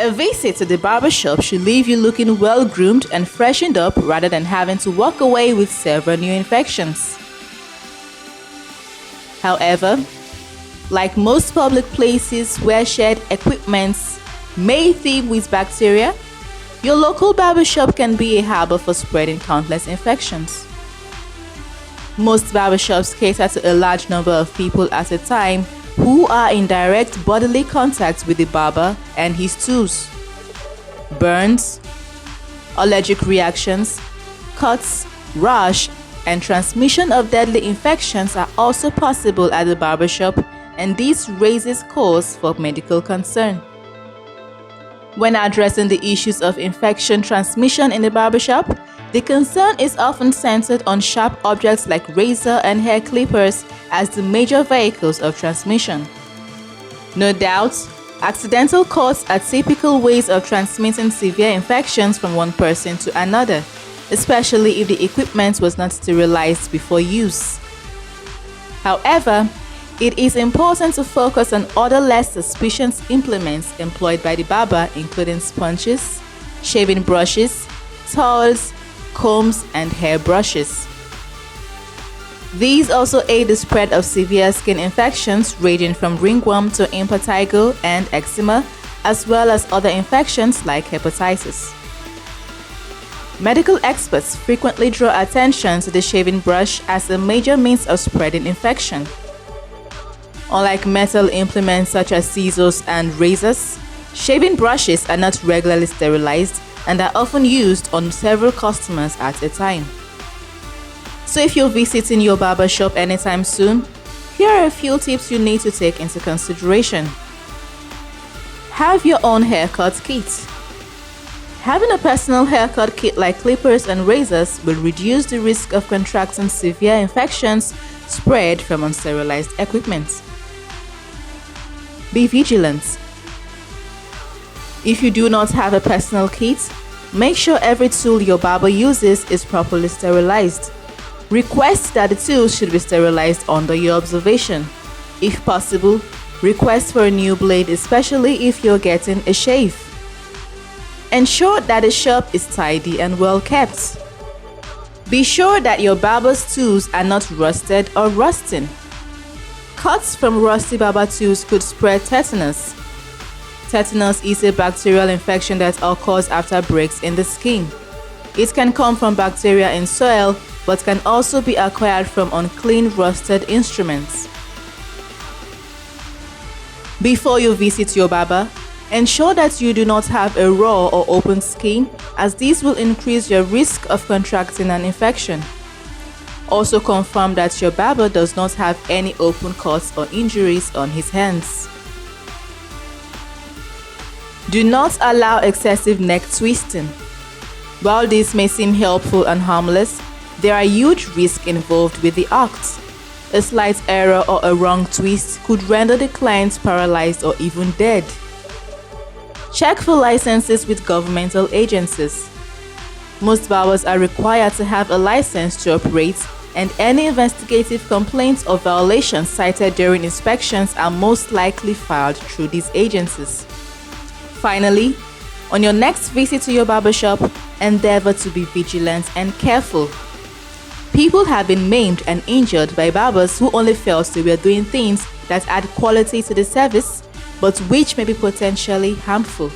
A visit to the barber shop should leave you looking well groomed and freshened up rather than having to walk away with several new infections. However, like most public places where shared equipments may thieve with bacteria, your local barber shop can be a harbor for spreading countless infections. Most barbershops cater to a large number of people at a time who are in direct bodily contact with the barber and his tools. Burns, allergic reactions, cuts, rash, and transmission of deadly infections are also possible at the barbershop, and this raises cause for medical concern. When addressing the issues of infection transmission in the barbershop, the concern is often centered on sharp objects like razor and hair clippers as the major vehicles of transmission. No doubt, accidental cuts are typical ways of transmitting severe infections from one person to another, especially if the equipment was not sterilized before use. However, it is important to focus on other less suspicious implements employed by the barber, including sponges, shaving brushes, towels, combs, and hair brushes. These also aid the spread of severe skin infections ranging from ringworm to impetigo and eczema, as well as other infections like hepatitis. Medical experts frequently draw attention to the shaving brush as a major means of spreading infection. Unlike metal implements such as scissors and razors, shaving brushes are not regularly sterilized and are often used on several customers at a time. So if you're visiting your barber shop anytime soon, here are a few tips you need to take into consideration. Have your own haircut kit. Having a personal haircut kit like clippers and razors will reduce the risk of contracting severe infections spread from unsterilized equipment. Be vigilant. If you do not have a personal kit, make sure every tool your barber uses is properly sterilized. Request that the tools should be sterilized under your observation. If possible, request for a new blade, especially if you're getting a shave. Ensure that the shop is tidy and well kept. Be sure that your barber's tools are not rusted or rusting. Cuts from rusty barber tools could spread tetanus. Tetanus is a bacterial infection that occurs after breaks in the skin. It can come from bacteria in soil, but can also be acquired from unclean, rusted instruments. Before you visit your barber, ensure that you do not have a raw or open skin, as this will increase your risk of contracting an infection. Also confirm that your barber does not have any open cuts or injuries on his hands. Do not allow excessive neck twisting. While this may seem helpful and harmless, there are huge risks involved with the act. A slight error or a wrong twist could render the client paralyzed or even dead. Check for licenses with governmental agencies. Most barbers are required to have a license to operate, and any investigative complaints or violations cited during inspections are most likely filed through these agencies. Finally, on your next visit to your barbershop, endeavor to be vigilant and careful. People have been maimed and injured by barbers who only felt they were doing things that add quality to the service, but which may be potentially harmful.